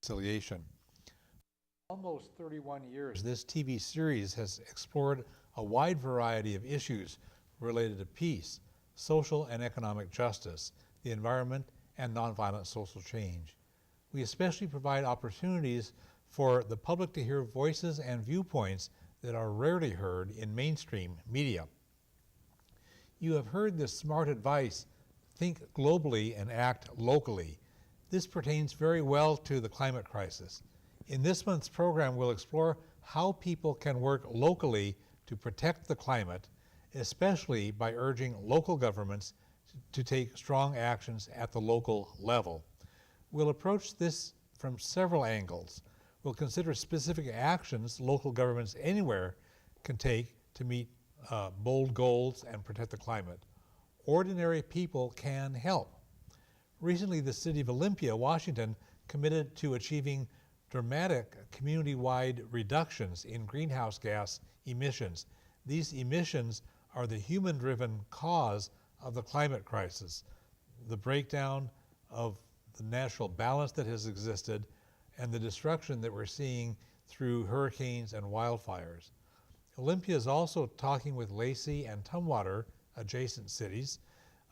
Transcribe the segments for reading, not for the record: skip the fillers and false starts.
Reconciliation. Almost 31 years, this TV series has explored a wide variety of issues related to peace, social and economic justice, the environment, and nonviolent social change. We especially provide opportunities for the public to hear voices and viewpoints that are rarely heard in mainstream media. You have heard this smart advice: think globally and act locally. This pertains very well to the climate crisis. In this month's program, we'll explore how people can work locally to protect the climate, especially by urging local governments to take strong actions at the local level. We'll approach this from several angles. We'll consider specific actions local governments anywhere can take to meet bold goals and protect the climate. Ordinary people can help. Recently, the city of Olympia, Washington, committed to achieving dramatic community-wide reductions in greenhouse gas emissions. These emissions are the human-driven cause of the climate crisis, the breakdown of the natural balance that has existed, and the destruction that we're seeing through hurricanes and wildfires. Olympia is also talking with Lacey and Tumwater, adjacent cities,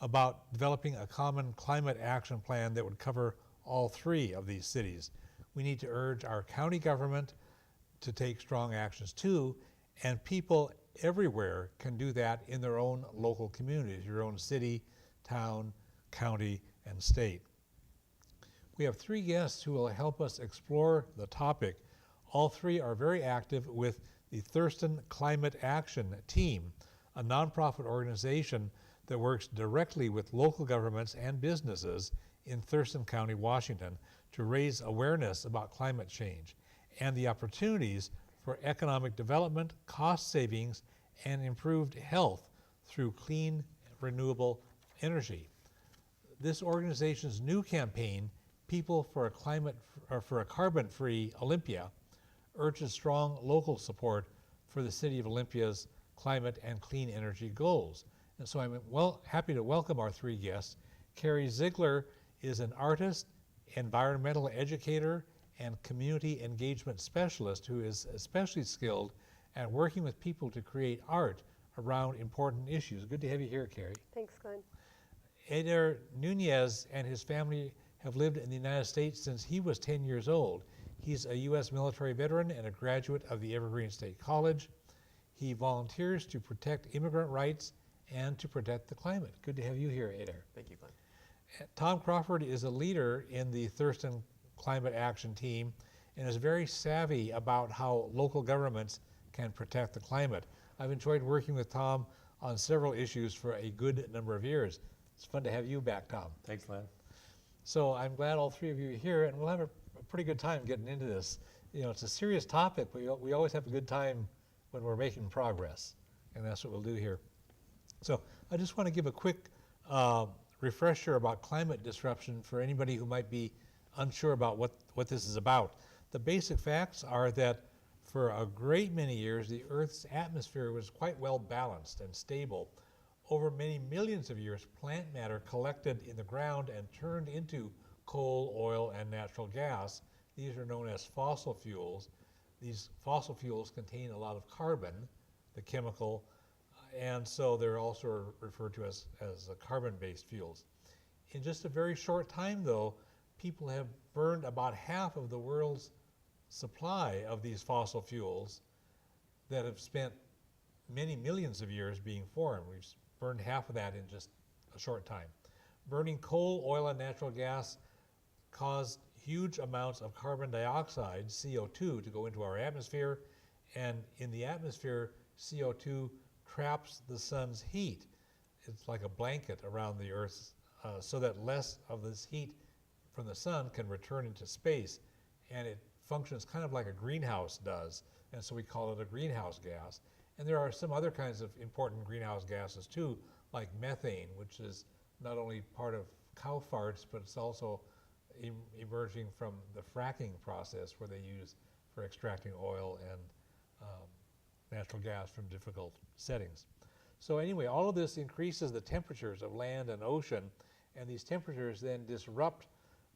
about developing a common climate action plan that would cover all three of these cities. We need to urge our county government to take strong actions too, and people everywhere can do that in their own local communities, your own city, town, county, and state. We have three guests who will help us explore the topic. All three are very active with the Thurston Climate Action Team, a nonprofit organization that works directly with local governments and businesses in Thurston County, Washington, to raise awareness about climate change and the opportunities for economic development, cost savings, and improved health through clean, renewable energy. This organization's new campaign, People for a Carbon-Free Olympia, urges strong local support for the City of Olympia's climate and clean energy goals. And so I'm happy to welcome our three guests. Carrie Zeigler is an artist, environmental educator, and community engagement specialist who is especially skilled at working with people to create art around important issues. Good to have you here, Carrie. Thanks, Glenn. Eder Nunez and his family have lived in the United States since he was 10 years old. He's a U.S. military veteran and a graduate of the Evergreen State College. He volunteers to protect immigrant rights and to protect the climate. Good to have you here, Eder. Thank you, Glenn. Tom Crawford is a leader in the Thurston Climate Action Team and is very savvy about how local governments can protect the climate. I've enjoyed working with Tom on several issues for a good number of years. It's fun to have you back, Tom. Thanks, Glenn. So I'm glad all three of you are here, and we'll have a pretty good time getting into this. You know, it's a serious topic, but we always have a good time when we're making progress, and that's what we'll do here. So I just want to give a quick refresher about climate disruption for anybody who might be unsure about what this is about. The basic facts are that for a great many years, the Earth's atmosphere was quite well balanced and stable. Over many millions of years, plant matter collected in the ground and turned into coal, oil, and natural gas. These are known as fossil fuels. These fossil fuels contain a lot of carbon, the chemical, and so they're also referred to as carbon-based fuels. In just a very short time, though, people have burned about half of the world's supply of these fossil fuels that have spent many millions of years being formed. We've burned half of that in just a short time. Burning coal, oil, and natural gas caused huge amounts of carbon dioxide, CO2, to go into our atmosphere, and in the atmosphere, CO2 traps the sun's heat. It's like a blanket around the Earth, so that less of this heat from the sun can return into space, and it functions kind of like a greenhouse does, and so we call it a greenhouse gas. And there are some other kinds of important greenhouse gases too, like methane, which is not only part of cow farts, but it's also emerging from the fracking process where they use for extracting oil and natural gas from difficult settings. So anyway, all of this increases the temperatures of land and ocean, and these temperatures then disrupt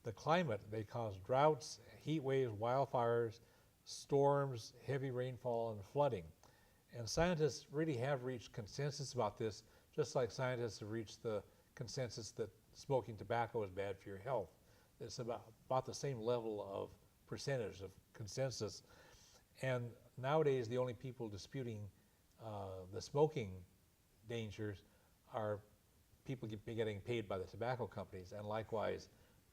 the climate. They cause droughts, heat waves, wildfires, storms, heavy rainfall, and flooding. And scientists really have reached consensus about this, just like scientists have reached the consensus that smoking tobacco is bad for your health. It's about the same level of percentage of consensus. And nowadays, the only people disputing the smoking dangers are people getting paid by the tobacco companies, and likewise,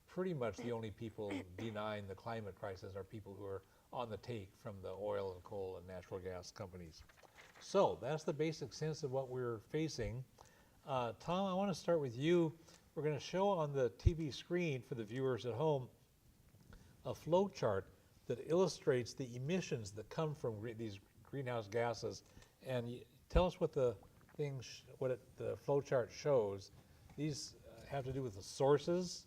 pretty much the only people denying the climate crisis are people who are on the take from the oil and coal and natural gas companies. So that's the basic sense of what we're facing. Tom, I want to start with you. We're going to show on the TV screen for the viewers at home a flow chart that illustrates the emissions that come from these greenhouse gases. And tell us what the the flow chart shows. These have to do with the sources,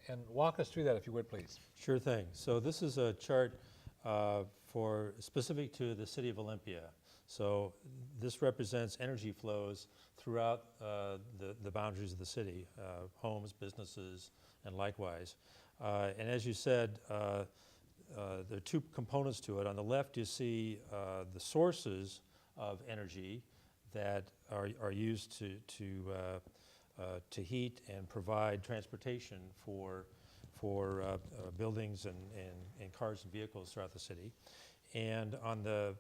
and walk us through that if you would, please. Sure thing. So this is a chart for specific to the city of Olympia. So this represents energy flows throughout the boundaries of the city, homes, businesses, and likewise. And as you said, there are two components to it. On the left, you see the sources of energy that are used to heat and provide transportation for buildings and cars and vehicles throughout the city. And on the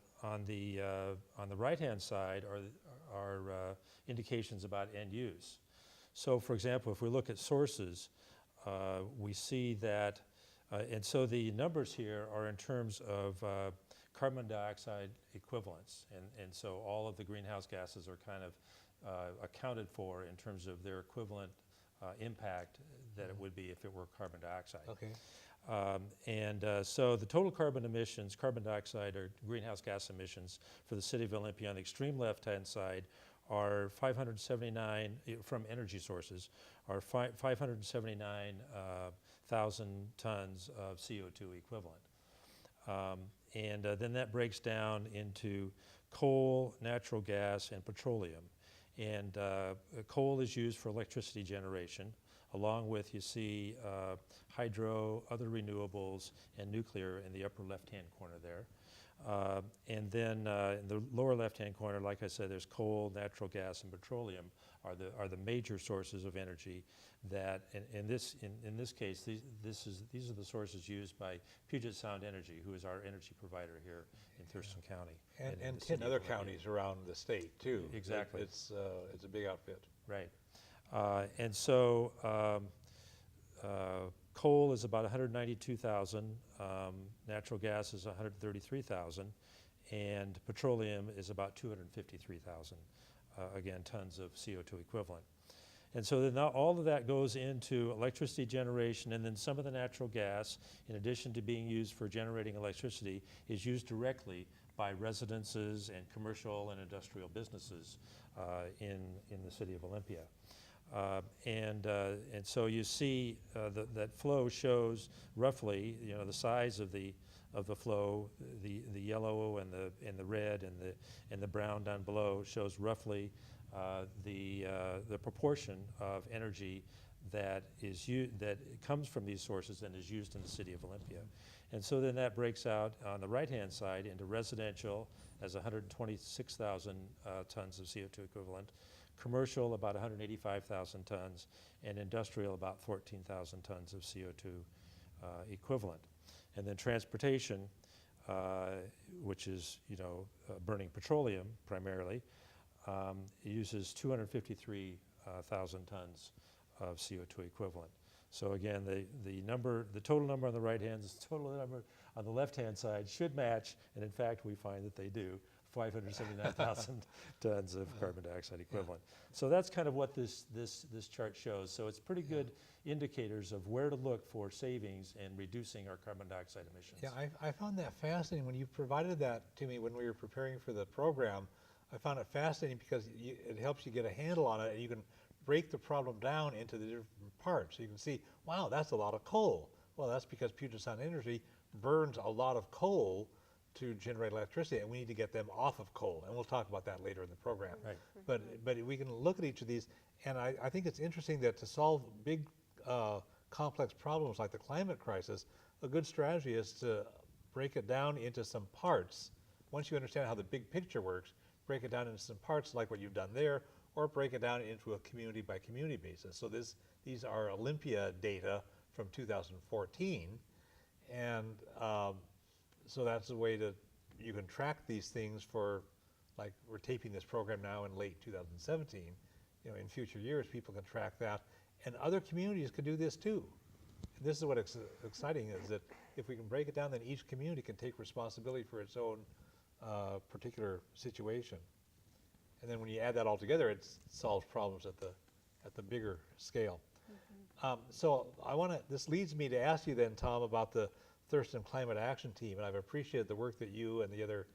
right-hand side are indications about end use. So, for example, if we look at sources, we see that, and so the numbers here are in terms of carbon dioxide equivalents, and so all of the greenhouse gases are kind of accounted for in terms of their equivalent impact that it would be if it were carbon dioxide. Okay. So the total carbon emissions, carbon dioxide or greenhouse gas emissions for the city of Olympia on the extreme left-hand side are 579, from energy sources, are 579,000 tons of CO2 equivalent. Then that breaks down into coal, natural gas, and petroleum. And coal is used for electricity generation, along with, you see, hydro, other renewables, and nuclear in the upper left-hand corner there. And then in the lower left-hand corner, like I said, there's coal, natural gas, and petroleum are the major sources of energy that, in this case, these are the sources used by Puget Sound Energy, who is our energy provider here in Thurston County. And 10 other counties around the state, too. Exactly. It's a big outfit. Right. And so coal is about 192,000, natural gas is 133,000, and petroleum is about 253,000, again, tons of CO2 equivalent. And so then all of that goes into electricity generation, and then some of the natural gas, in addition to being used for generating electricity, is used directly by residences and commercial and industrial businesses in the city of Olympia. And so you see that flow shows roughly, the size of the flow, the yellow and the red and the brown down below shows roughly the proportion of energy that that comes from these sources and is used in the city of Olympia. And so then that breaks out on the right-hand side into residential as 126,000 tons of CO2 equivalent, commercial about 185,000 tons, and industrial about 14,000 tons of CO2 equivalent. And then transportation, which is burning petroleum primarily, uses 253,000 tons of CO2 equivalent. So again, the total number on the right hand, the total number on the left-hand side should match, and in fact, we find that they do, 579,000 tons of carbon dioxide equivalent. So that's kind of what this chart shows. So it's pretty good indicators of where to look for savings and reducing our carbon dioxide emissions. Yeah, I found that fascinating when you provided that to me when we were preparing for the program. I found it fascinating because it helps you get a handle on it, and you can break the problem down into the different parts. So you can see, wow, that's a lot of coal. Well, that's because Puget Sound Energy burns a lot of coal to generate electricity, and we need to get them off of coal. And we'll talk about that later in the program. Right. But we can look at each of these, and I think it's interesting that to solve big complex problems like the climate crisis, a good strategy is to break it down into some parts. Once you understand how the big picture works, break it down into some parts like what you've done there, or break it down into a community by community basis. So these are Olympia data from 2014, and so that's a way you can track these things for, like we're taping this program now in late 2017. In future years, people can track that, and other communities could do this too. And this is what exciting is, that if we can break it down, then each community can take responsibility for its own particular situation. And then when you add that all together, it solves problems at the bigger scale. So this leads me to ask you then, Tom, about the Thurston Climate Action Team, and I've appreciated the work that you and the other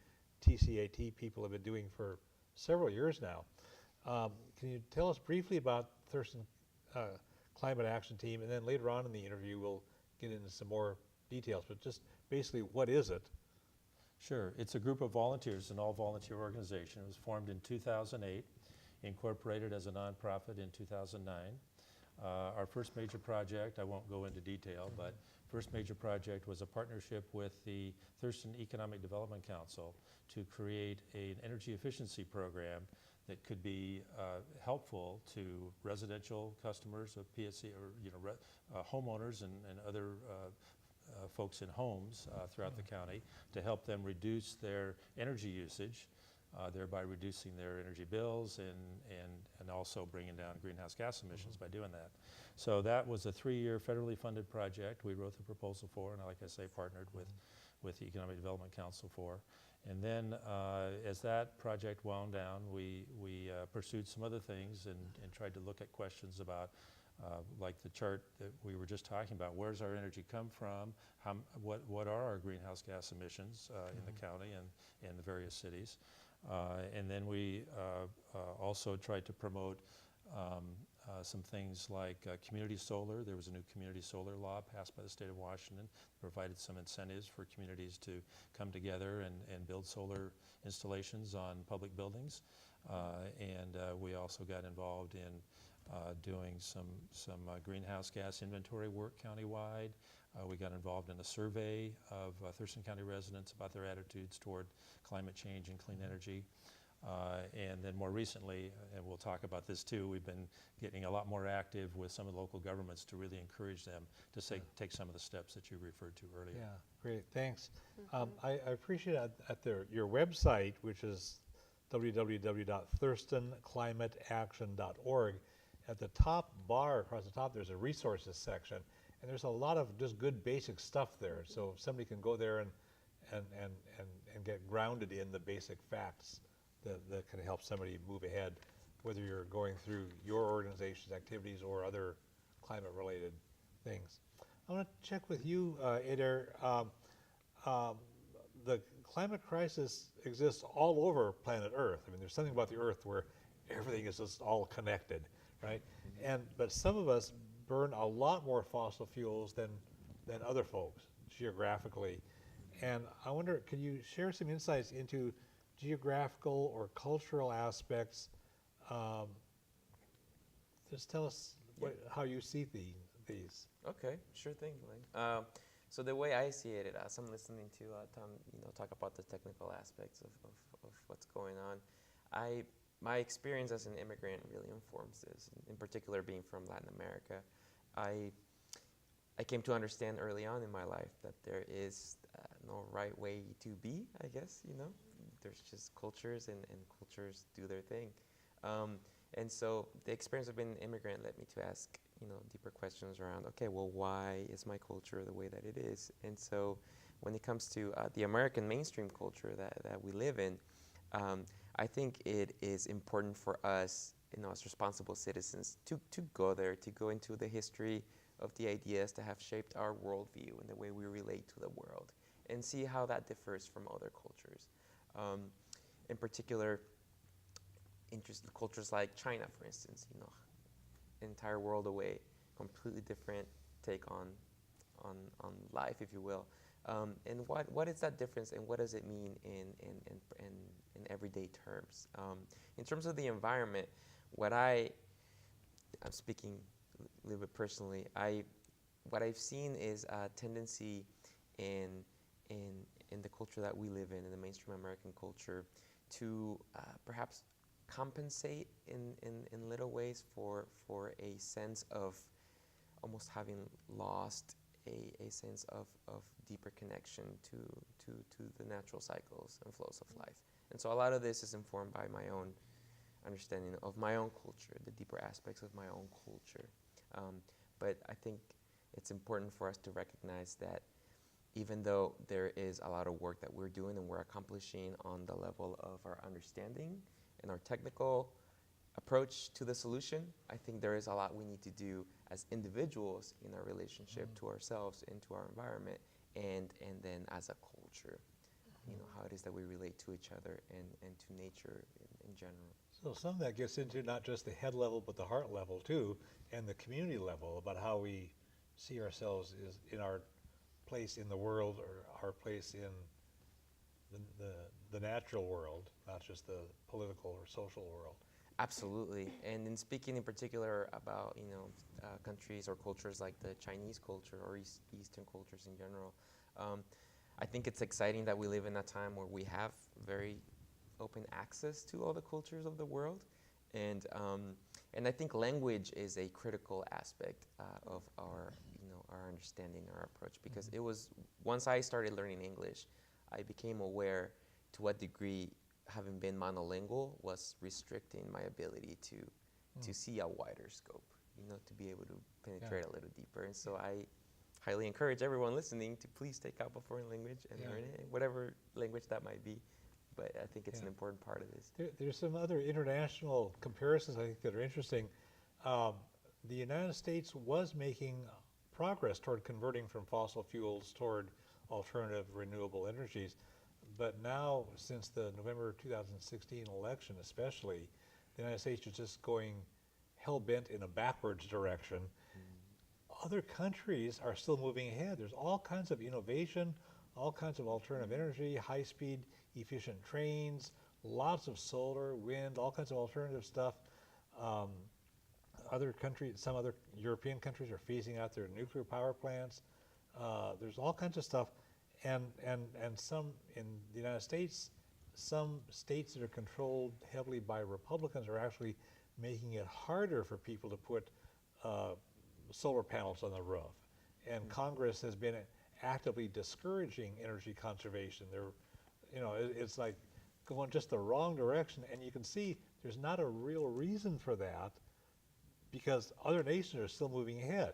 TCAT people have been doing for several years now. Can you tell us briefly about Thurston Climate Action Team, and then later on in the interview we'll get into some more details, but just basically, what is it? Sure. It's a group of volunteers, an all-volunteer organization. It was formed in 2008, incorporated as a nonprofit in 2009. Our first major project, I won't go into detail, but first major project was a partnership with the Thurston Economic Development Council to create an energy efficiency program that could be helpful to residential customers of PSC, or homeowners and other folks in homes throughout the county, to help them reduce their energy usage, thereby reducing their energy bills and also bringing down greenhouse gas emissions by doing that. So that was a 3-year federally funded project we wrote the proposal for, and like I say, partnered with the Economic Development Council for. And then as that project wound down, we pursued some other things and tried to look at questions about like the chart that we were just talking about. Where's our energy come from? What are our greenhouse gas emissions in the county and the various cities? And then we also tried to promote some things like community solar. There was a new community solar law passed by the state of Washington, provided some incentives for communities to come together and build solar installations on public buildings. And we also got involved in doing some greenhouse gas inventory work countywide. We got involved in a survey of Thurston County residents about their attitudes toward climate change and clean energy. And then more recently, and we'll talk about this too, we've been getting a lot more active with some of the local governments to really encourage them to take some of the steps that you referred to earlier. Yeah, great, thanks. I appreciate at your website, which is www.thurstonclimateaction.org. At the top bar across the top, there's a resources section, and there's a lot of just good basic stuff there. So if somebody can go there and get grounded in the basic facts that can help somebody move ahead, whether you're going through your organization's activities or other climate-related things. I want to check with you, Eder. The climate crisis exists all over planet Earth. I mean, there's something about the Earth where everything is just all connected, right? But some of us burn a lot more fossil fuels than other folks geographically. And I wonder, can you share some insights into geographical or cultural aspects Just tell us how you see these. Okay, sure thing, Glenn. So the way I see it, as I'm listening to Tom, talk about the technical aspects of what's going on, my experience as an immigrant really informs this. In particular, being from Latin America, I came to understand early on in my life that there is no right way to be. I guess there's just cultures, and cultures do their thing. And so the experience of being an immigrant led me to ask, deeper questions around, okay, well, why is my culture the way that it is? And so when it comes to the American mainstream culture that we live in, I think it is important for us, as responsible citizens, to go there, to go into the history of the ideas that have shaped our worldview and the way we relate to the world, and see how that differs from other cultures. In particular, cultures like China, for instance, entire world away, completely different take on life, if you will. And what is that difference, and what does it mean in everyday terms? In terms of the environment, I'm speaking a little bit personally. What I've seen is a tendency in the culture that we live in the mainstream American culture, to perhaps compensate in little ways for a sense of almost having lost a sense of deeper connection to the natural cycles and flows of life. And so a lot of this is informed by my own understanding of my own culture, the deeper aspects of my own culture. But I think it's important for us to recognize that even though there is a lot of work that we're doing and we're accomplishing on the level of our understanding and our technical approach to the solution, I think there is a lot we need to do as individuals in our relationship to ourselves and to our environment, and then as a culture, how it is that we relate to each other and to nature in general. So some of that gets into not just the head level, but the heart level too, and the community level, about how we see ourselves in our place in the world, or our place in the natural world, not just the political or social world. Absolutely. And in speaking in particular about countries or cultures like the Chinese culture or Eastern cultures in general, I think it's exciting that we live in a time where we have very open access to all the cultures of the world, and I think language is a critical aspect of our understanding, our approach, because it was once I started learning English, I became aware to what degree having been monolingual was restricting my ability to see a wider scope, to be able to penetrate a little deeper. And so I highly encourage everyone listening to please take up a foreign language and learn it, whatever language that might be. But I think it's an important part of this. There's some other international comparisons I think that are interesting. The United States was making progress toward converting from fossil fuels toward alternative renewable energies. But now, since the November 2016 election especially, the United States is just going hell-bent in a backwards direction. Other countries are still moving ahead. There's all kinds of innovation, all kinds of alternative energy, high-speed, efficient trains, lots of solar, wind, all kinds of alternative stuff. Other countries, some other European countries are phasing out their nuclear power plants. There's all kinds of stuff. And some in the United States, some states that are controlled heavily by Republicans are actually making it harder for people to put solar panels on the roof. And Congress has been actively discouraging energy conservation. It's like going just the wrong direction, and you can see there's not a real reason for that, because other nations are still moving ahead.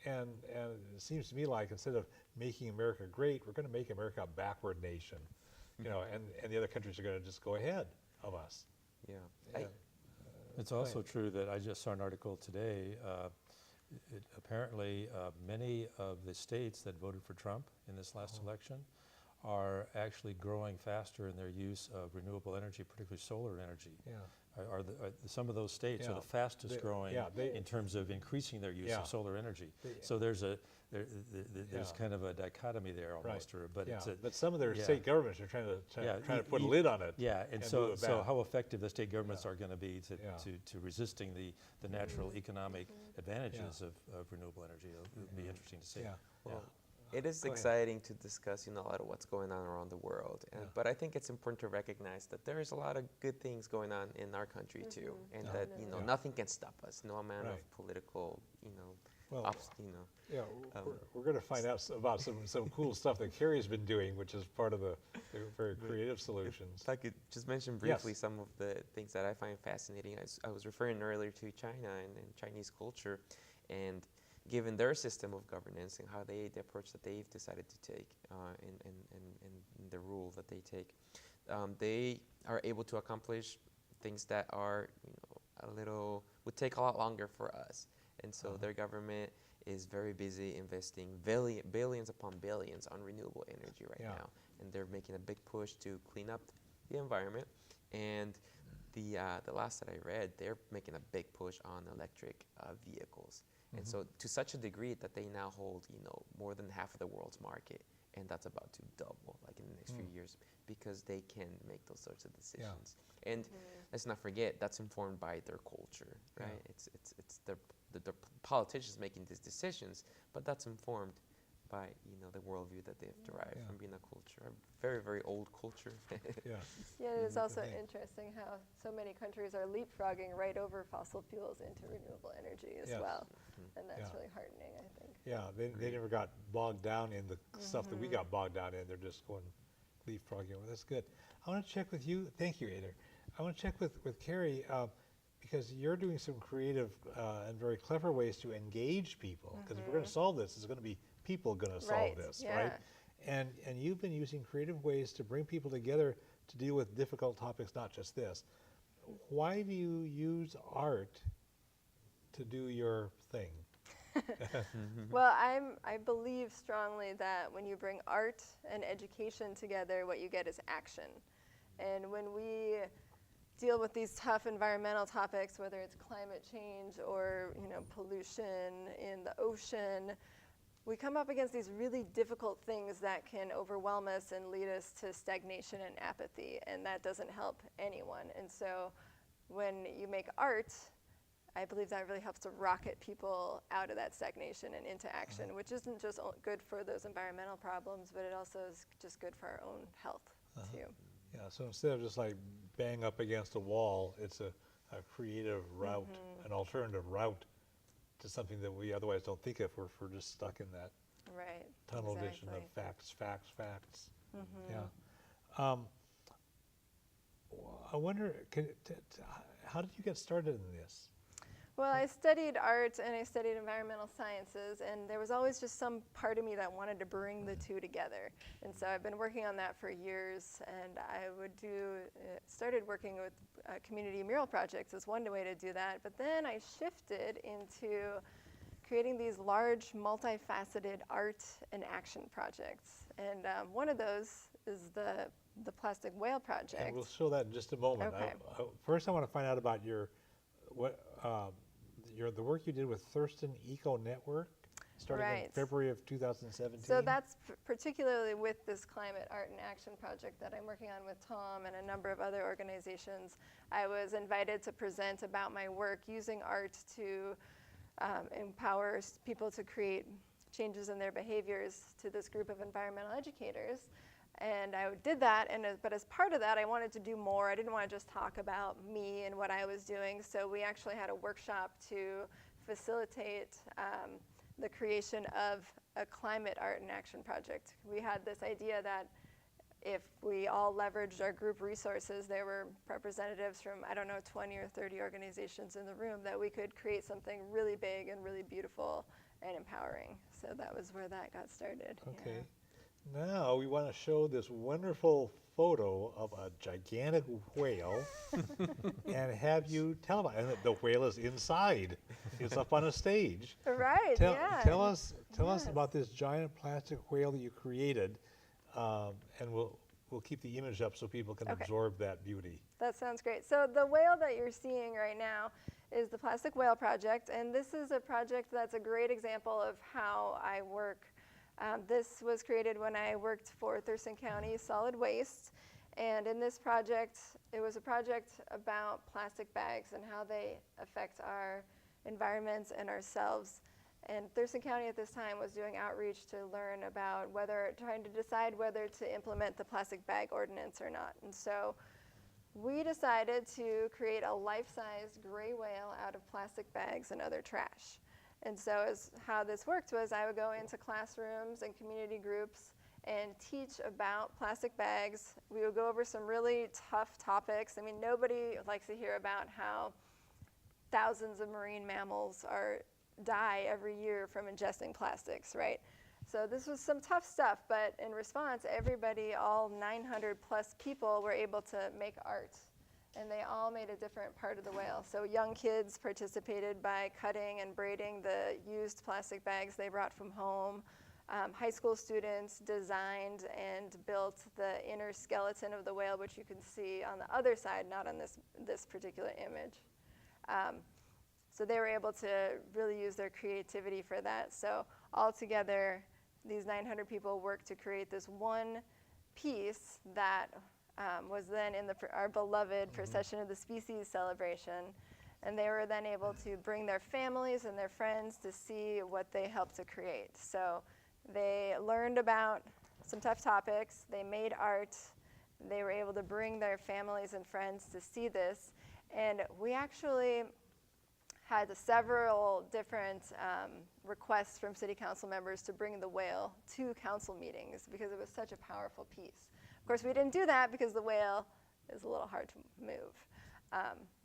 And it seems to me like instead of making America great, we're going to make America a backward nation, and the other countries are going to just go ahead of us. Yeah. It's also true that I just saw an article today. Apparently, many of the states that voted for Trump in this last election are actually growing faster in their use of renewable energy, particularly solar energy, some of those states are Yeah. the fastest They- growing yeah, they- in terms of increasing their use Yeah. of solar energy. They- So there's there's Yeah. kind of a dichotomy there almost, but Yeah, it's a, but some of their yeah. state governments are trying Yeah, to put a lid on it. yeah, and and so move it so back. how effective the state governments are going to be Yeah. to resisting the natural economic advantages of renewable energy, it'll be interesting to see. Yeah. Well, it is Go ahead. exciting to discuss, a lot of what's going on around the world. Yeah. But I think it's important to recognize that there is a lot of good things going on in our country too, and Yeah. that Yeah. nothing can stop us. No amount Right. of political, Well, yeah, Um, we're going to find out about some cool stuff that Carrie's been doing, which is part of the very creative solutions. If I could just mention briefly Yes. some of the things that I find fascinating. I was referring earlier to China and Chinese culture, and given their system of governance and how the approach that they've decided to take and the rule that they take, they are able to accomplish things that are would take a lot longer for us. And so their government is very busy investing billions upon billions on renewable energy right Yeah. now, and they're making a big push to clean up the environment. And the last that I read, they're making a big push on electric vehicles, and so to such a degree that they now hold more than half of the world's market, and that's about to double like in the next few years because they can make those sorts of decisions. And let's not forget that's informed by their culture, right? Yeah. It's the politicians making these decisions, but that's informed by the worldview that they've derived Yeah. from being a culture, a very, very old culture. Yeah. Yeah, it is also thing. interesting how so many countries are leapfrogging right over fossil fuels into renewable energy as Yes. well. And that's Yeah. really heartening, I think. Yeah, they never got bogged down in the stuff that we got bogged down in. They're just going leapfrogging. Well, that's good. I want to check with you. Thank you, Eder. I want to check with Carrie because you're doing some creative and very clever ways to engage people. Because if we're going to solve this, it's going to be people going to solve Right, this, yeah. right? And you've been using creative ways to bring people together to deal with difficult topics, not just this. Why do you use art to do your thing? Well, I believe strongly that when you bring art and education together, what you get is action. And when we deal with these tough environmental topics, whether it's climate change or pollution in the ocean, we come up against these really difficult things that can overwhelm us and lead us to stagnation and apathy, and that doesn't help anyone. And so when you make art, I believe that really helps to rocket people out of that stagnation and into action, which isn't just good for those environmental problems, but it also is just good for our own health too. Yeah, so instead of just like bang up against a wall, it's a creative route, an alternative route to something that we otherwise don't think of if we're just stuck in that Right. tunnel vision of exactly. facts. Yeah. I wonder, how did you get started in this? Well, I studied art and I studied environmental sciences, and there was always just some part of me that wanted to bring the two together. And so I've been working on that for years, and I started working with community mural projects as one way to do that, but then I shifted into creating these large, multifaceted art and action projects. And one of those is the plastic whale project. And we'll show that in just a moment. Okay. First, I want to find out about the work you did with Thurston Eco Network, starting in Right. February of 2017. So that's particularly with this climate art and action project that I'm working on with Tom and a number of other organizations. I was invited to present about my work using art to empower people to create changes in their behaviors to this group of environmental educators. And I did that, but as part of that, I wanted to do more. I didn't want to just talk about me and what I was doing, so we actually had a workshop to facilitate the creation of a climate art and action project. We had this idea that if we all leveraged our group resources, there were representatives from, 20 or 30 organizations in the room, that we could create something really big and really beautiful and empowering. So that was where that got started. Okay. Yeah. Now we want to show this wonderful photo of a gigantic whale and have you tell about it. And the whale is inside. It's up on a stage. Right, yeah. Tell us Yes. about this giant plastic whale that you created, and we'll we'll keep the image up so people can Okay. absorb that beauty. That sounds great. So the whale that you're seeing right now is the Plastic Whale Project, and this is a project that's a great example of how I work. This was created when I worked for Thurston County Solid Waste, and in this project, it was a project about plastic bags and how they affect our environments and ourselves. And Thurston County at this time was doing outreach to learn about trying to decide whether to implement the plastic bag ordinance or not. And so we decided to create a life-sized gray whale out of plastic bags and other trash. And so how this worked was I would go into classrooms and community groups and teach about plastic bags. We would go over some really tough topics. I mean, nobody likes to hear about how thousands of marine mammals die every year from ingesting plastics, right? So this was some tough stuff, but in response, everybody, all 900 plus people, were able to make art. And they all made a different part of the whale. So young kids participated by cutting and braiding the used plastic bags they brought from home. High school students designed and built the inner skeleton of the whale, which you can see on the other side, not on this particular image. So they were able to really use their creativity for that. So all together, these 900 people worked to create this one piece that was then in our beloved Procession of the Species celebration. And they were then able to bring their families and their friends to see what they helped to create. So they learned about some tough topics, they made art, they were able to bring their families and friends to see this. And we actually had several different requests from city council members to bring the whale to council meetings because it was such a powerful piece. Of course, we didn't do that because the whale is a little hard to move.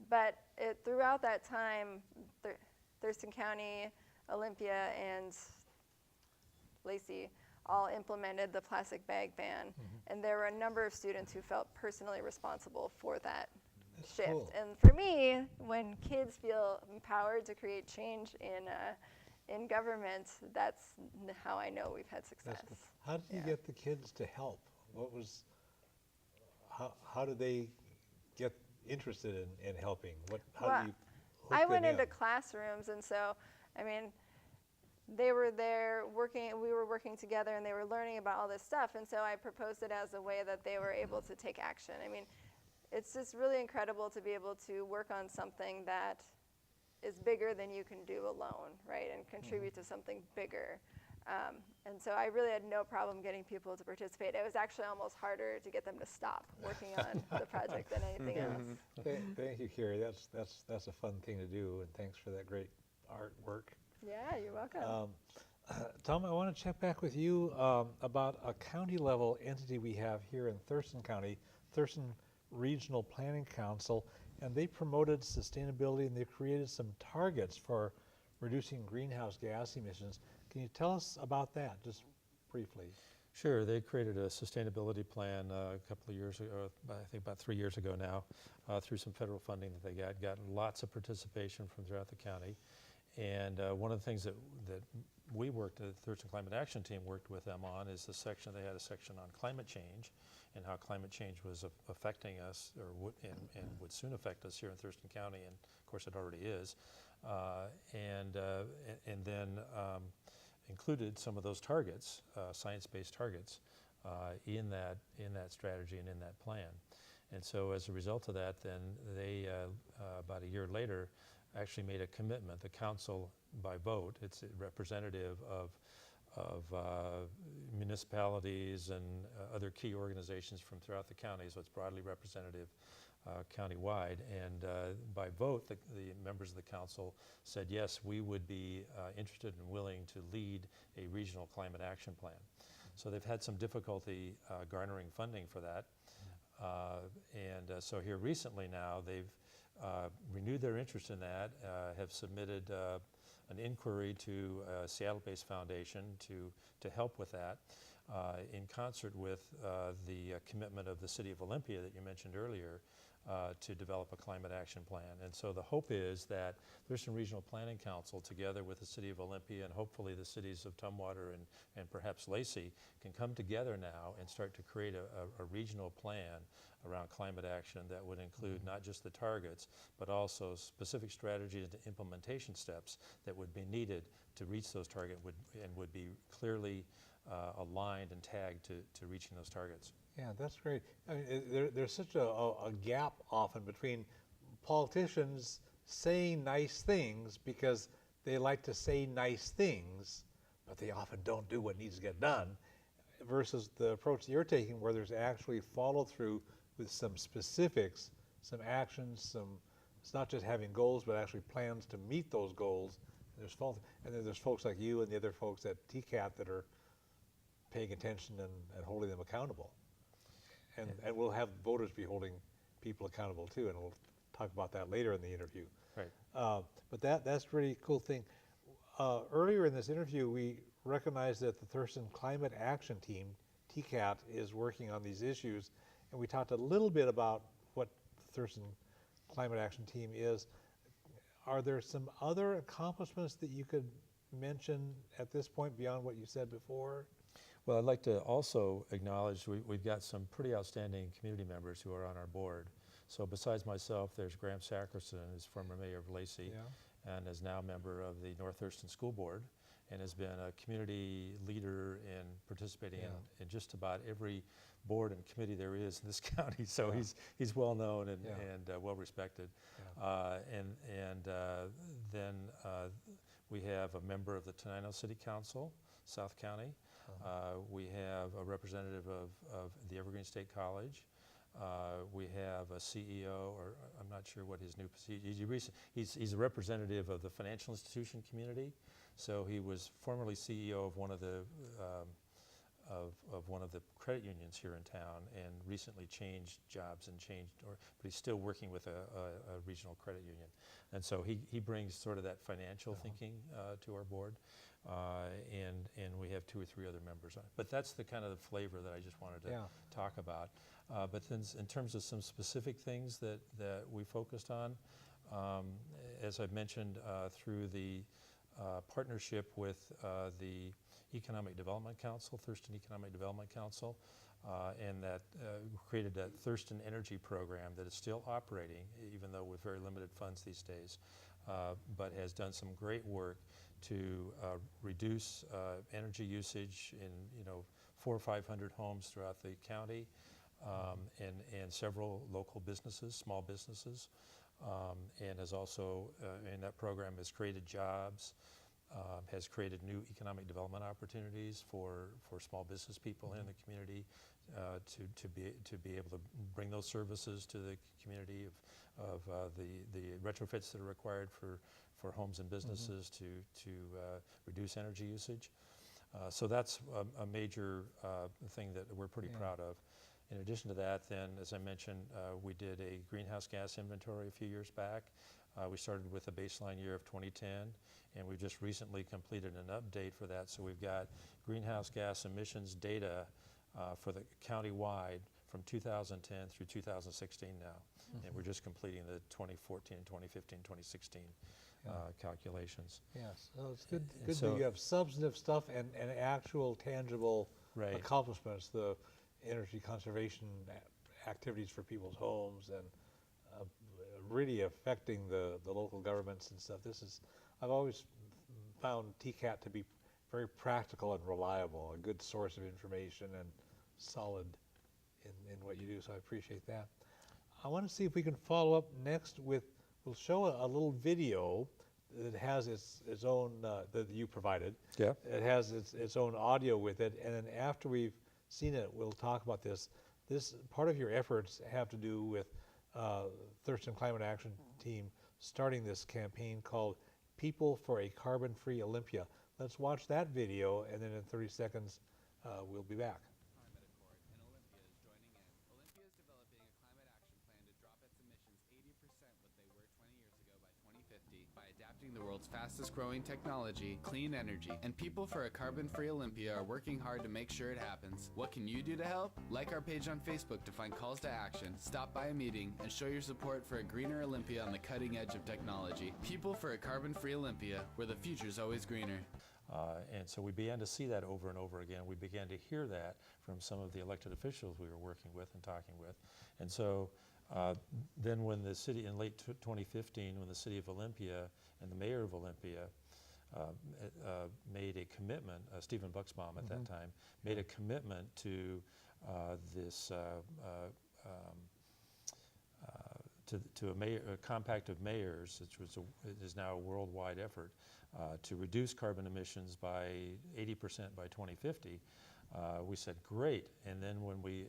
But throughout that time, Thurston County, Olympia, and Lacey all implemented the plastic bag ban. And there were a number of students who felt personally responsible for that shift. Cool. And for me, when kids feel empowered to create change in government, that's how I know we've had success. Cool. How did you get the kids to help? How did they get interested in helping? How do you hook I went them into in? classrooms, and so, I mean, they were there working, we were working together, and they were learning about all this stuff, and so I proposed it as a way that they were able to take action. I mean, it's just really incredible to be able to work on something that is bigger than you can do alone, right, and contribute to something bigger. And so I really had no problem getting people to participate. It was actually almost harder to get them to stop working on the project than anything else. Thank you, Carrie. That's a fun thing to do, and thanks for that great artwork. Yeah, you're welcome. Tom, I want to check back with you about a county-level entity we have here in Thurston County, Thurston Regional Planning Council, and they promoted sustainability and they created some targets for reducing greenhouse gas emissions. Can you tell us about that, just briefly? Sure, they created a sustainability plan a couple of years ago, I think about 3 years ago now, through some federal funding that they gotten lots of participation from throughout the county. And one of the things that we worked, the Thurston Climate Action Team worked with them on is they had a section on climate change and how climate change was affecting us and would soon affect us here in Thurston County, and of course it already is. And then included some of those targets, science-based targets, in that strategy and in that plan. And so as a result of that, then they, about a year later, actually made a commitment. The council, by vote, it's a representative of municipalities and other key organizations from throughout the county, so it's broadly representative countywide. And by vote, the members of the council said, yes, we would be interested and willing to lead a regional climate action plan. So they've had some difficulty garnering funding for that. So here recently now, they've renewed their interest in that, have submitted an inquiry to a Seattle-based foundation to help with that, in concert with the commitment of the city of Olympia that you mentioned earlier, to develop a climate action plan. And so the hope is that Thurston Regional Planning Council, together with the City of Olympia and hopefully the cities of Tumwater and perhaps Lacey, can come together now and start to create a regional plan around climate action that would include not just the targets, but also specific strategies and implementation steps that would be needed to reach those targets and would be clearly aligned and tagged to reaching those targets. Yeah, that's great. I mean, there's such a gap often between politicians saying nice things because they like to say nice things, but they often don't do what needs to get done, versus the approach that you're taking where there's actually follow through with some specifics, some actions, it's not just having goals, but actually plans to meet those goals. And then there's folks like you and the other folks at TCAT that are paying attention and holding them accountable. And we'll have voters be holding people accountable too, and we'll talk about that later in the interview. Right. But that's a really cool thing. Earlier in this interview, we recognized that the Thurston Climate Action Team, TCAT, is working on these issues, and we talked a little bit about what the Thurston Climate Action Team is. Are there some other accomplishments that you could mention at this point beyond what you said before? Well, I'd like to also acknowledge we've got some pretty outstanding community members who are on our board. So besides myself, there's Graham Sackerson, who's former mayor of Lacey, and is now a member of the North Thurston School Board, and has been a community leader in participating in just about every board and committee there is in this county. So he's well known and well respected. Then we have a member of the Tenino City Council, South County. We have a representative of the Evergreen State College. We have a CEO, or I'm not sure what his new position. He's a representative of the financial institution community. So he was formerly CEO of one of the credit unions here in town, and recently changed jobs but he's still working with a regional credit union. And so he brings sort of that financial thinking to our board. And we have 2 or 3 other members on it. But that's the kind of the flavor that I just wanted to talk about. But then in terms of some specific things that we focused on, as I mentioned, through the partnership with the Economic Development Council, Thurston Economic Development Council, and that created that Thurston Energy Program that is still operating, even though with very limited funds these days, but has done some great work to reduce energy usage in 400 or 500 homes throughout the county, and several local businesses, small businesses, and has also in that program has created jobs, has created new economic development opportunities for small business people in the community to be able to bring those services to the community of the retrofits that are required for homes and businesses to reduce energy usage. So that's a major thing that we're pretty proud of. In addition to that, then, as I mentioned, we did a greenhouse gas inventory a few years back. We started with a baseline year of 2010, and we've just recently completed an update for that. So we've got greenhouse gas emissions data for the county-wide from 2010 through 2016 now. And we're just completing the 2014, 2015, 2016 calculations. Yes, so it's good So that you have substantive stuff and actual tangible accomplishments, the energy conservation activities for people's homes and really affecting the local governments and stuff. I've always found TCAT to be very practical and reliable, a good source of information and solid in what you do, so I appreciate that. I want to see if we can follow up next with, we'll show a little video that has its own, that you provided. Yeah. It has its own audio with it, and then after we've seen it, we'll talk about this. This part of your efforts have to do with Thurston Climate Action Team starting this campaign called People for a Carbon-Free Olympia. Let's watch that video, and then in 30 seconds, we'll be back. The world's fastest growing technology, clean energy, and people for a carbon-free Olympia are working hard to make sure it happens. What can you do to help? Like our page on Facebook to find calls to action, stop by a meeting, and show your support for a greener Olympia on the cutting edge of technology. People for a carbon-free Olympia, where the future's always greener. And so we began to see that over and over again. We began to hear that from some of the elected officials we were working with and talking with. And so then when the city, in late 2015, when the city of Olympia and the mayor of Olympia made a commitment, Stephen Buxbaum at that time, made a commitment to this to a compact of mayors, which it is now a worldwide effort, to reduce carbon emissions by 80% by 2050. We said, great. And then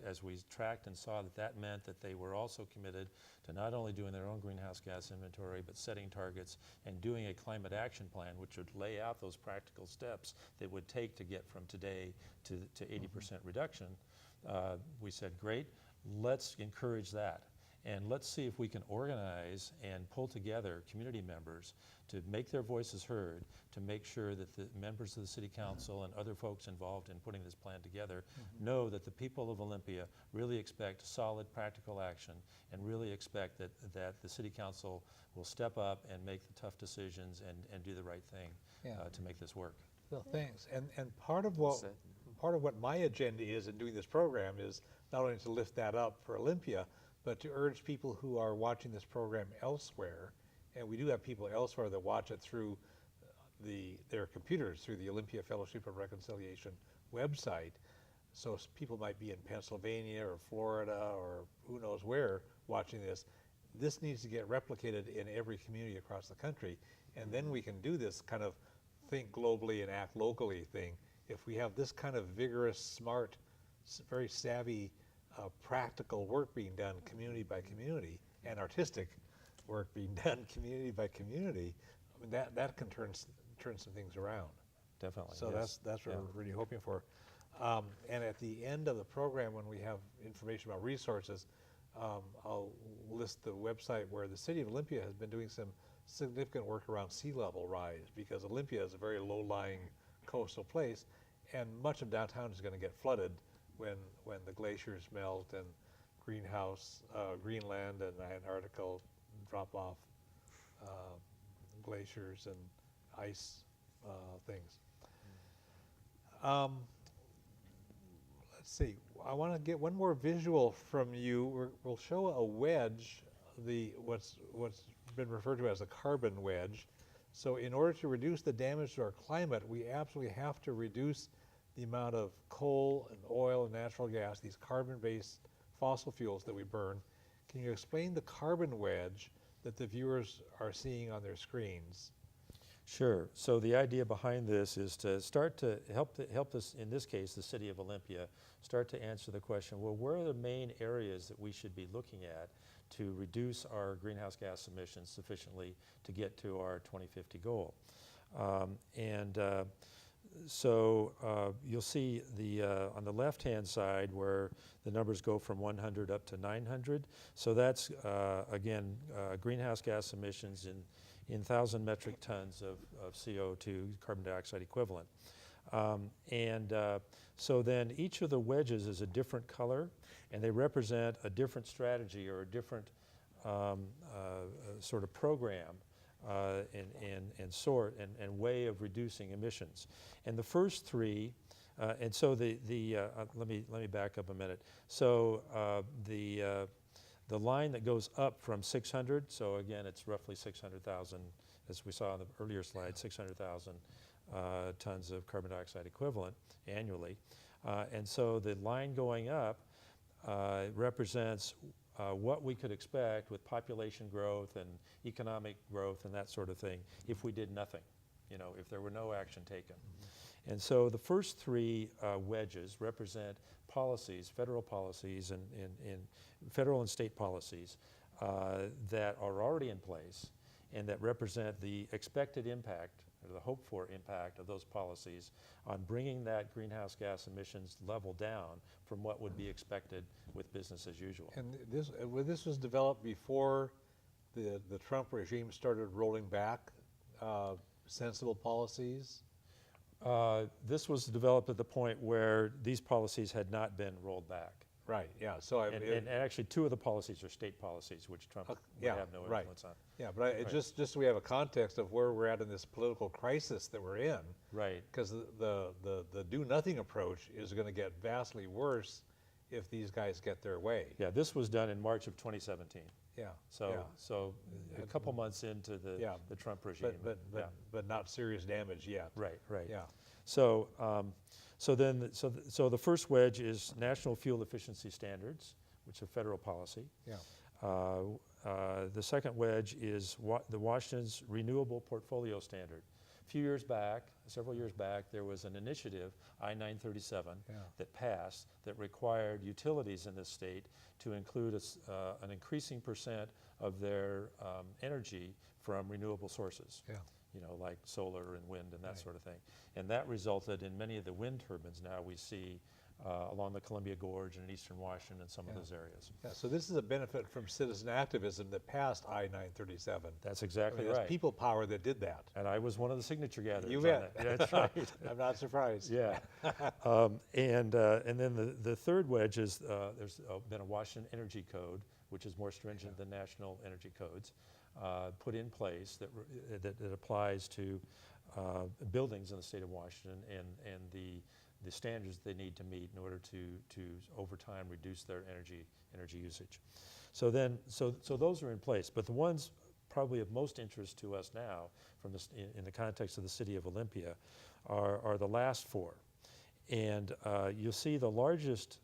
as we tracked and saw that meant that they were also committed to not only doing their own greenhouse gas inventory, but setting targets and doing a climate action plan, which would lay out those practical steps that would take to get from today to 80% reduction. We said, great, let's encourage that. And let's see if we can organize and pull together community members to make their voices heard, to make sure that the members of the City Council and other folks involved in putting this plan together know that the people of Olympia really expect solid, practical action and really expect that the City Council will step up and make the tough decisions and do the right thing to make this work. Well, thanks. And part of what my agenda is in doing this program is not only to lift that up for Olympia, but to urge people who are watching this program elsewhere, and we do have people elsewhere that watch it through their computers, through the Olympia Fellowship of Reconciliation website. So people might be in Pennsylvania or Florida or who knows where watching this. This needs to get replicated in every community across the country, and then we can do this kind of think globally and act locally thing. If we have this kind of vigorous, smart, very savvy, practical work being done community by community, and artistic work being done community by community, I mean, that can turn some things around. Definitely. So yes. that's what we're really hoping for. And at the end of the program, when we have information about resources, I'll list the website where the City of Olympia has been doing some significant work around sea level rise, because Olympia is a very low-lying coastal place, and much of downtown is going to get flooded when the glaciers melt and Greenland and Antarctica drop off glaciers and ice things. Let's see, I want to get one more visual from you. We'll show a wedge, what's been referred to as a carbon wedge. So in order to reduce the damage to our climate, we absolutely have to reduce the amount of coal and oil and natural gas, these carbon-based fossil fuels that we burn. Can you explain the carbon wedge that the viewers are seeing on their screens? Sure. So the idea behind this is to start to help us, in this case, the City of Olympia, start to answer the question, well, where are the main areas that we should be looking at to reduce our greenhouse gas emissions sufficiently to get to our 2050 goal? So you'll see on the left-hand side where the numbers go from 100 up to 900. So that's, again, greenhouse gas emissions in 1,000 metric tons of CO2, carbon dioxide equivalent. So then each of the wedges is a different color, and they represent a different strategy or a different sort of program and sort and way of reducing emissions. And the first three, and so let me back up a minute. So the line that goes up from 600, so again it's roughly 600,000, as we saw on the earlier slide, 600,000 tons of carbon dioxide equivalent annually. And so the line going up represents what we could expect with population growth and economic growth and that sort of thing if we did nothing, if there were no action taken. And so the first three wedges represent policies, federal policies and federal and state policies that are already in place and that represent the expected impact or the hoped for impact of those policies on bringing that greenhouse gas emissions level down from what would be expected with business as usual. And this was developed before the Trump regime started rolling back sensible policies? This was developed at the point where these policies had not been rolled back. Right, yeah, so And actually, two of the policies are state policies, which Trump would yeah, have no right. influence on. Yeah, but Right. just so we have a context of where we're at in this political crisis that we're in, Right. because the do-nothing approach is going to get vastly worse if these guys get their way. Yeah, this was done in March of 2017. Yeah. So, yeah. so a couple months into the, Yeah. the Trump regime. But not serious damage yet. Right, right. Yeah. So, so the first wedge is national fuel efficiency standards, which are federal policy. Yeah. The second wedge is the Washington's renewable portfolio standard. A few years back, several years back, there was an initiative, I-937, that passed that required utilities in this state to include an increasing percent of their energy from renewable sources. Yeah. You know, like solar and wind and that sort of thing. And that resulted in many of the wind turbines now we see along the Columbia Gorge and in eastern Washington and some of those areas. Yeah, so this is a benefit from citizen activism that passed I-937. That's exactly It's right. people power that did that. And I was one of the signature gatherers You on bet. that. That's right. I'm not surprised. Yeah. And then the third wedge is there's been a Washington Energy Code, which is more stringent than national energy codes, put in place that applies to buildings in the state of Washington and the standards they need to meet in order to over time reduce their energy usage. So those are in place, but the ones probably of most interest to us now from this in the context of the city of Olympia are the last four. And you'll see the largest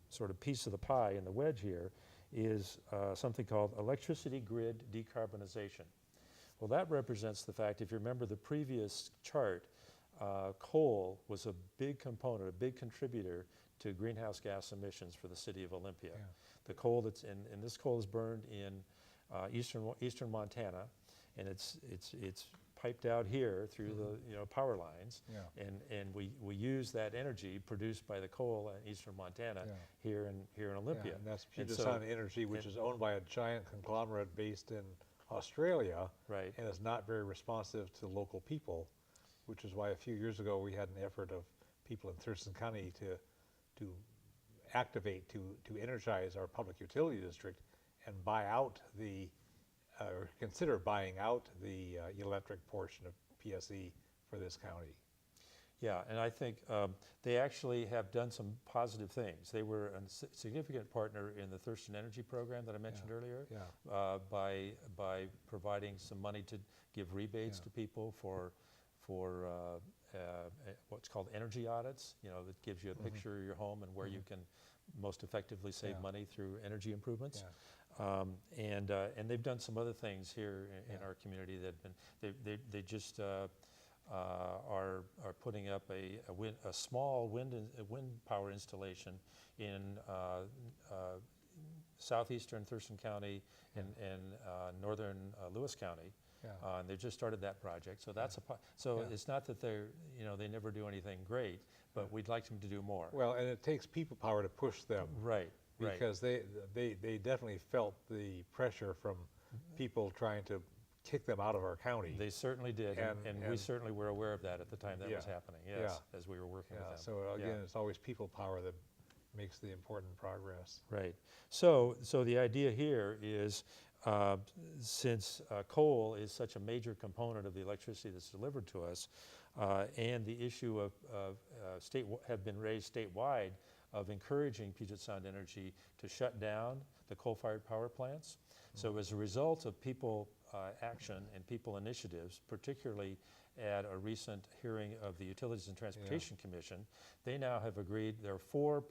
sort of piece of the pie in the wedge here is something called electricity grid decarbonization. Well, that represents the fact, if you remember the previous chart, coal was a big component, a big contributor to greenhouse gas emissions for the city of Olympia. Yeah. The coal that's and this coal is burned in eastern Montana, and it's piped out here through the power lines, and we use that energy produced by the coal in eastern Montana here in Olympia. Yeah, and that's And Puget so- Sound Energy, which is owned by a giant conglomerate based in Australia, Right. and is not very responsive to local people, which is why a few years ago we had an effort of people in Thurston County to activate, to energize our public utility district and buy out or consider buying out the electric portion of PSE for this county. Yeah, and I think they actually have done some positive things. They were a significant partner in the Thurston Energy program that I mentioned earlier, by providing some money to give rebates to people for what's called energy audits. You know, that gives you a picture of your home and where you can most effectively save money through energy improvements. And they've done some other things here in our community that have been. They just are putting up a small wind power installation in southeastern Thurston County and northern Lewis County. And they've just started that project, so that's it's not that they never do anything great, but we'd like them to do more. Well, and it takes people power to push them. Right. Because they definitely felt the pressure from people trying to kick them out of our county. They certainly did, and we certainly were aware of that at the time that was happening, yes, as we were working with them. So again, it's always people power that makes the important progress. Right. So the idea here is, since coal is such a major component of the electricity that's delivered to us, and the issue of have been raised statewide of encouraging Puget Sound Energy to shut down the coal-fired power plants. So as a result of people action and people initiatives, particularly at a recent hearing of the Utilities and Transportation Commission, they now have agreed, there are 4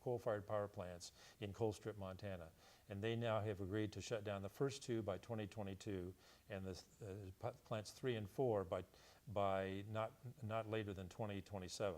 coal-fired power plants in Colstrip, Montana, and they now have agreed to shut down the first 2 by 2022, and the plants 3 and 4 by not later than 2027.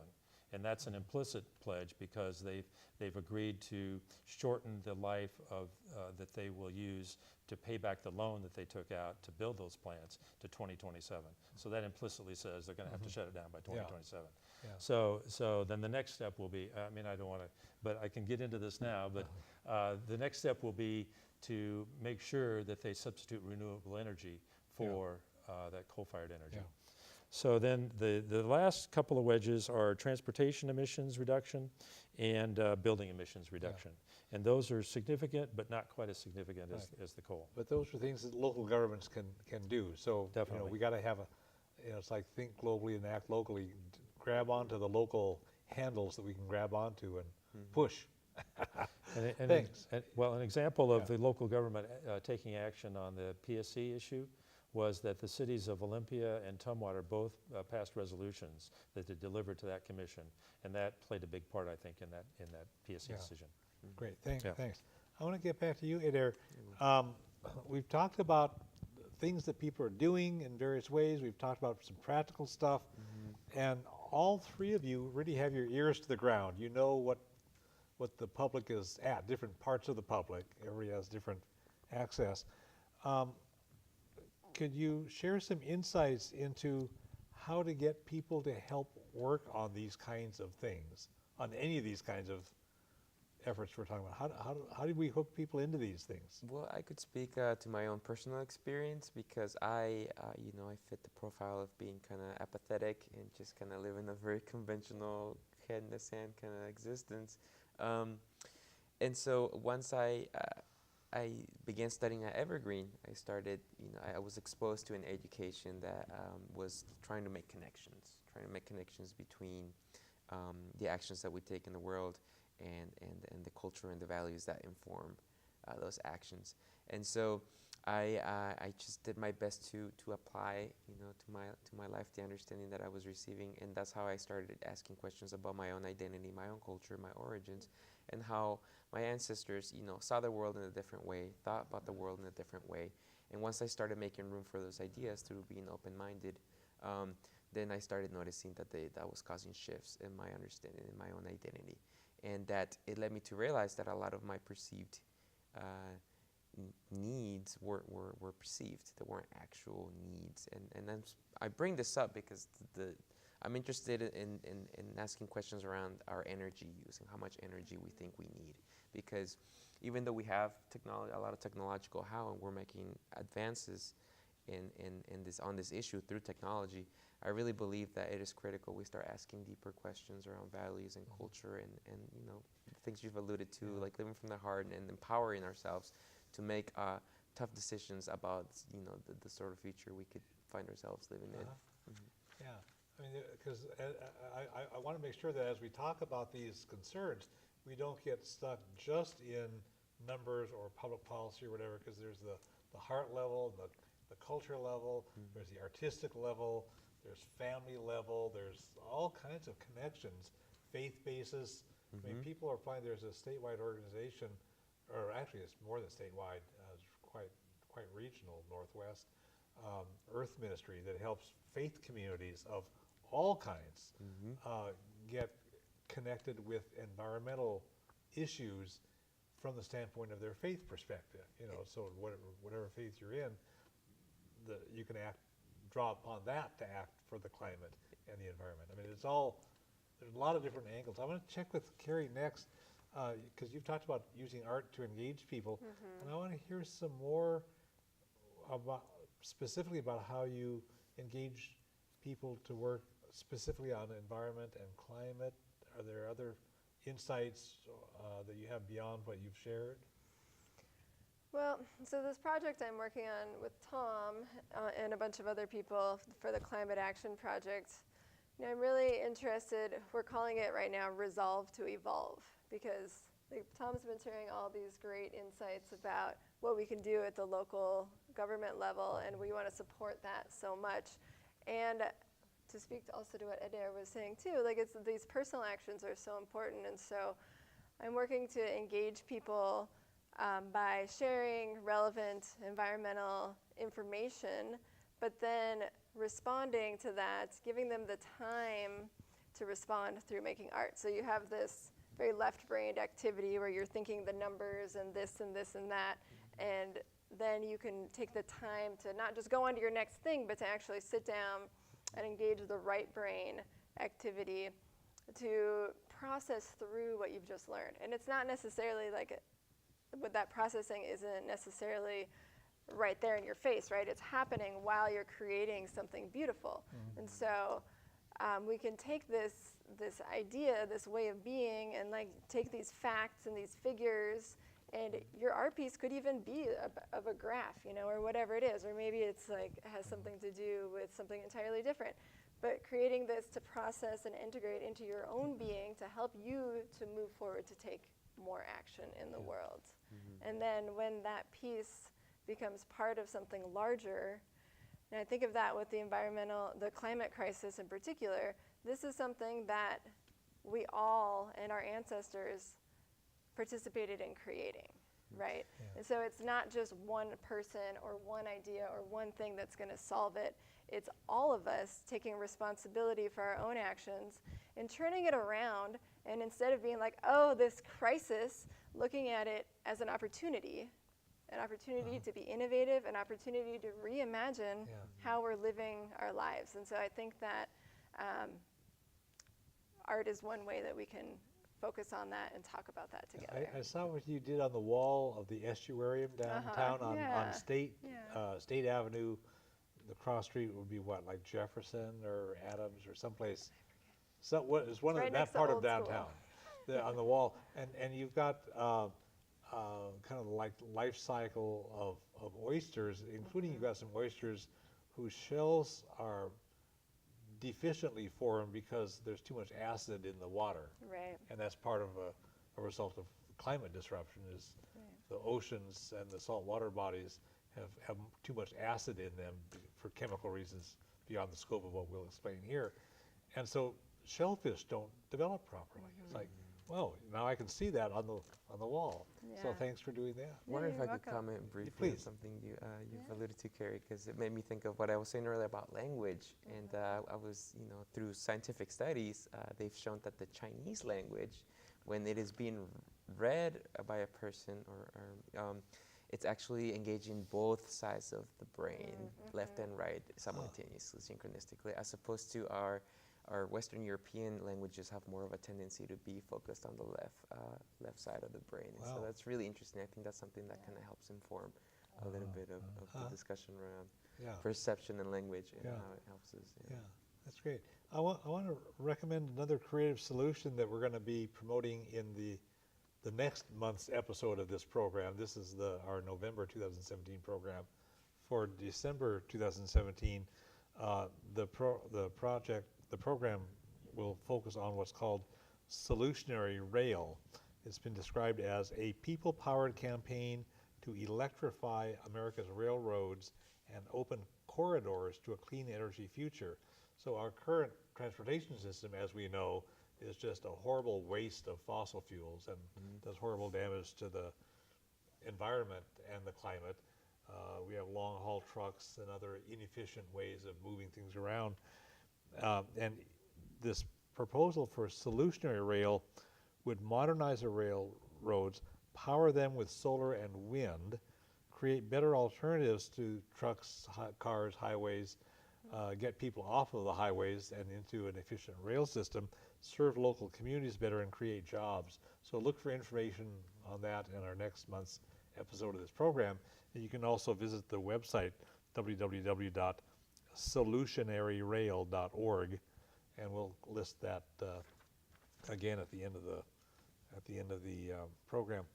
And that's an implicit pledge because they've agreed to shorten the life of that they will use to pay back the loan that they took out to build those plants to 2027. So that implicitly says they're going to have to shut it down by 2027. Yeah. So then the next step will be, I mean, I don't want to, but I can get into this now, but the next step will be to make sure that they substitute renewable energy for that coal-fired energy. Yeah. So then the last couple of wedges are transportation emissions reduction and building emissions reduction. And those are significant, but not quite as significant as the coal. But those are things that local governments can do. So, Definitely. we got to have it's like think globally and act locally. Grab onto the local handles that we can grab onto and push. Thanks. Well, an example of Yeah. the local government taking action on the PSC issue was that the cities of Olympia and Tumwater both passed resolutions that they delivered to that commission, and that played a big part, I think, in that PSC Yeah. decision. Great, Yeah. thanks. I want to get back to you, Eder. We've talked about things that people are doing in various ways. We've talked about some practical stuff, and all three of you really have your ears to the ground. You know what the public is at, different parts of the public. Everybody has different access. Could you share some insights into how to get people to help work on these kinds of things, on any of these kinds of efforts we're talking about? How do we hook people into these things? Well, I could speak to my own personal experience because I fit the profile of being kind of apathetic and just kind of living a very conventional head in the sand kind of existence. And so once I began studying at Evergreen, I started, I was exposed to an education that was trying to make connections between the actions that we take in the world and the culture and the values that inform those actions. And so I just did my best to apply, to my life the understanding that I was receiving, and that's how I started asking questions about my own identity, my own culture, my origins, and how my ancestors, saw the world in a different way, thought about the world in a different way. And once I started making room for those ideas through being open-minded, then I started noticing that that was causing shifts in my understanding, in my own identity. And that it led me to realize that a lot of my perceived needs were perceived, they weren't actual needs. And then I bring this up because I'm interested in asking questions around our energy use and how much energy we think we need. Because even though we have a lot of technological and we're making advances on this issue through technology, I really believe that it is critical we start asking deeper questions around values and culture and things you've alluded to, like living from the heart and empowering ourselves to make tough decisions about the sort of future we could find ourselves living in. Yeah, I mean, because I want to make sure that as we talk about these concerns, we don't get stuck just in numbers or public policy or whatever, because there's the heart level, the culture level, there's the artistic level, there's family level, there's all kinds of connections, faith basis. I mean, people are finding there's a statewide organization, or actually it's more than statewide, it's quite regional, Northwest, Earth Ministry, that helps faith communities of all kinds get connected with environmental issues from the standpoint of their faith perspective. So whatever faith you're in, you can draw upon that to act for the climate and the environment. I mean, there's a lot of different angles. I want to check with Carrie next, because you've talked about using art to engage people, and I want to hear some more specifically about how you engage people to work specifically on environment and climate. Are there other insights that you have beyond what you've shared? Well, so this project I'm working on with Tom and a bunch of other people for the Climate Action Project, I'm really interested, we're calling it right now Resolve to Evolve, because Tom's been sharing all these great insights about what we can do at the local government level, and we want to support that so much. And to speak also to what Eder was saying too, these personal actions are so important, and so I'm working to engage people by sharing relevant environmental information, but then responding to that, giving them the time to respond through making art. So you have this very left-brained activity where you're thinking the numbers and this and this and that, and then you can take the time to not just go on to your next thing, but to actually sit down and engage the right brain activity to process through what you've just learned. And it's not necessarily what that processing isn't necessarily right there in your face, right? It's happening while you're creating something beautiful. And so we can take this idea, this way of being, and like take these facts and these figures, and your art piece could even be of a graph, you know, or whatever it is, or maybe it's like has something to do with something entirely different. But creating this to process and integrate into your own being to help you to move forward to take more action in the world. And then when that piece becomes part of something larger, and I think of that with the climate crisis in particular, this is something that we all and our ancestors participated in creating, right? And so it's not just one person or one idea or one thing that's going to solve it. It's all of us taking responsibility for our own actions and turning it around, and instead of being like, oh, this crisis, looking at it as an opportunity to be innovative, an opportunity to reimagine how we're living our lives. And so I think that art is one way that we can focus on that and talk about that together. I saw what you did on the wall of the estuarium downtown on State Avenue. The cross street would be what, like Jefferson or Adams or someplace? So what is one of that part of downtown on the wall, and you've got kind of like life cycle of oysters, including you've got some oysters whose shells are deficiently formed because there's too much acid in the water. Right. And that's part of a result of climate disruption is the oceans and the saltwater bodies have too much acid in them for chemical reasons beyond the scope of what we'll explain here. And so shellfish don't develop properly. It's like, well, now I can see that on the wall. So thanks for doing that. I wonder if I could welcome. comment briefly on Please. something you've alluded to, Carrie, because it made me think of what I was saying earlier about language. And I was, through scientific studies, they've shown that the Chinese language, when it is being read by a person, or it's actually engaging both sides of the brain, left and right, simultaneously, synchronistically, as opposed to our Western European languages have more of a tendency to be focused on the left side of the brain. And so that's really interesting. I think that's something that kind of helps inform a little bit of the discussion around perception and language and how it helps us. Yeah, that's great. I want to recommend another creative solution that we're going to be promoting in the next month's episode of this program. This is our November 2017 program. For December 2017, the program will focus on what's called Solutionary Rail. It's been described as a people-powered campaign to electrify America's railroads and open corridors to a clean energy future. So our current transportation system, as we know, is just a horrible waste of fossil fuels and does horrible damage to the environment and the climate. We have long-haul trucks and other inefficient ways of moving things around. And this proposal for solutionary rail would modernize the railroads, power them with solar and wind, create better alternatives to trucks, cars, highways, get people off of the highways and into an efficient rail system, serve local communities better, and create jobs. So look for information on that in our next month's episode of this program. And you can also visit the website, www.solutionaryrail.org, and we'll list that again at the end of the program.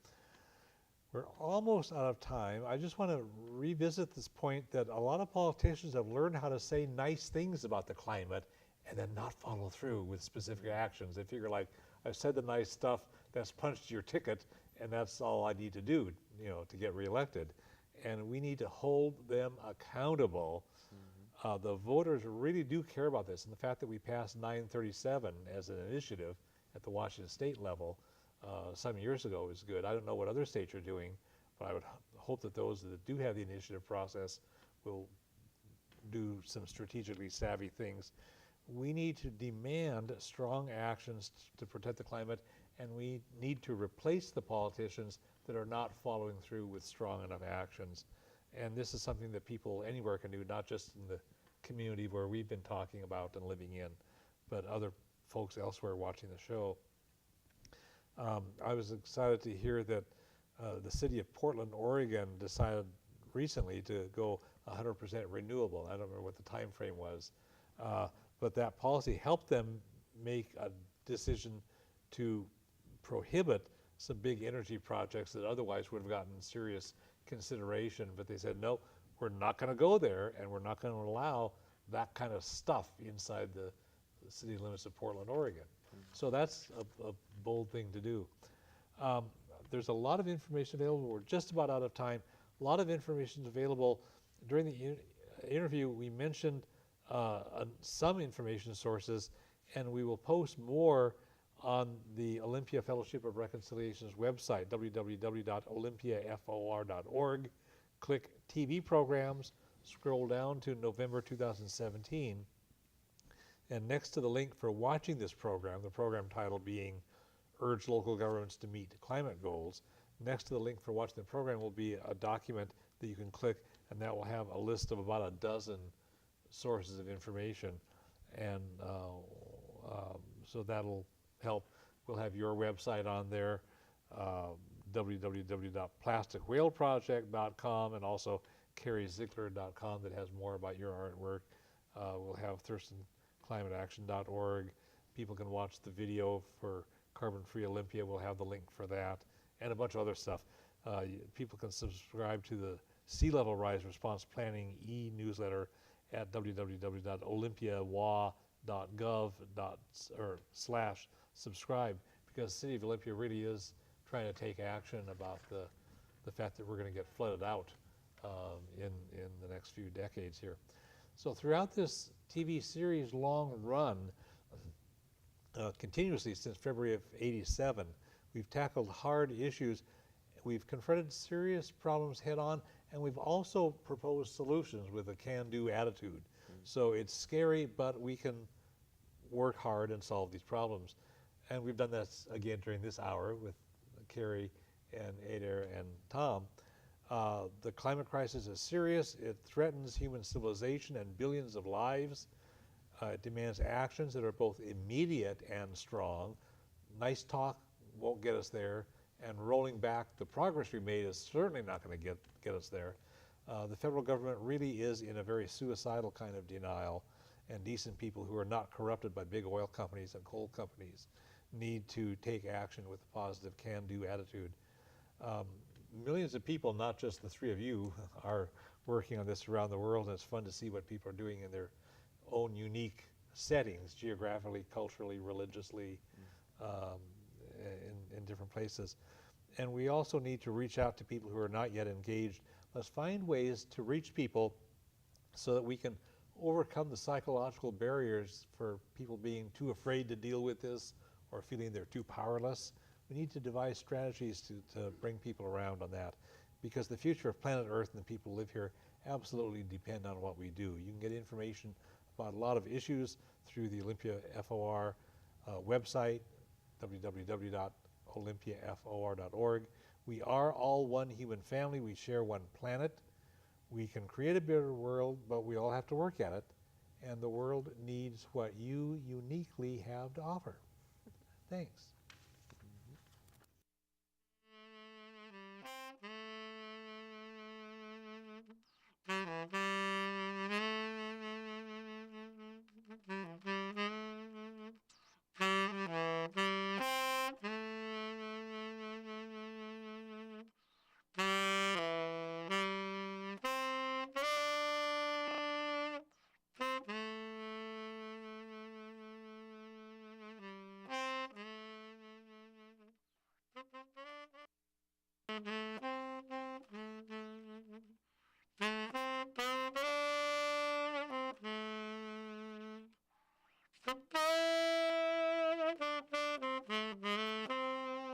We're almost out of time. I just want to revisit this point that a lot of politicians have learned how to say nice things about the climate and then not follow through with specific actions. They figure, like, I've said the nice stuff, that's punched your ticket, and that's all I need to do, to get reelected. And we need to hold them accountable. The voters really do care about this, and the fact that we passed 937 as an initiative at the Washington state level some years ago is good. I don't know what other states are doing, but I would hope that those that do have the initiative process will do some strategically savvy things. We need to demand strong actions to protect the climate, and we need to replace the politicians that are not following through with strong enough actions. And this is something that people anywhere can do, not just in the community where we've been talking about and living in, but other folks elsewhere watching the show. I was excited to hear that the city of Portland, Oregon decided recently to go 100% renewable. I don't remember what the time frame was, but that policy helped them make a decision to prohibit some big energy projects that otherwise would have gotten serious consideration. But they said, no, we're not going to go there, and we're not going to allow that kind of stuff inside the city limits of Portland, Oregon. So that's a bold thing to do. There's a lot of information available. We're just about out of time. A lot of information is available. During the interview, we mentioned some information sources, and we will post more on the Olympia Fellowship of Reconciliation's website, www.olympiafor.org. Click TV programs, scroll down to November 2017, and next to the link for watching this program, the program title being Urge Local Governments to Meet Climate Goals, next to the link for watching the program will be a document that you can click, and that will have a list of about a dozen sources of information, and so that'll help. We'll have your website on there, www.plasticwhaleproject.com, and also carriezeigler.com that has more about your artwork. We'll have thurstonclimateaction.org. People can watch the video for Carbon-Free Olympia. We'll have the link for that, and a bunch of other stuff. People can subscribe to the Sea Level Rise Response Planning e-newsletter at www.olympiawa.gov/subscribe, because the City of Olympia really is trying to take action about the fact that we're going to get flooded out in the next few decades here. So throughout this TV series long run, continuously since February of '87, we've tackled hard issues. We've confronted serious problems head on, and we've also proposed solutions with a can-do attitude. So it's scary, but we can work hard and solve these problems. And we've done that again during this hour with Carrie and Eder and Tom. The climate crisis is serious. It threatens human civilization and billions of lives. It demands actions that are both immediate and strong. Nice talk won't get us there, and rolling back the progress we made is certainly not going to get us there. The federal government really is in a very suicidal kind of denial, and decent people who are not corrupted by big oil companies and coal companies need to take action with a positive can-do attitude. Millions of people, not just the three of you, are working on this around the world, and it's fun to see what people are doing in their own unique settings, geographically, culturally, religiously, in different places. And we also need to reach out to people who are not yet engaged. Let's find ways to reach people so that we can overcome the psychological barriers for people being too afraid to deal with this or feeling they're too powerless. We need to devise strategies to bring people around on that, because the future of planet Earth and the people who live here absolutely depend on what we do. You can get information about a lot of issues through the Olympia FOR website, www.olympiafor.org. We are all one human family. We share one planet. We can create a better world, but we all have to work at it. And the world needs what you uniquely have to offer. Thanks. Mm-hmm.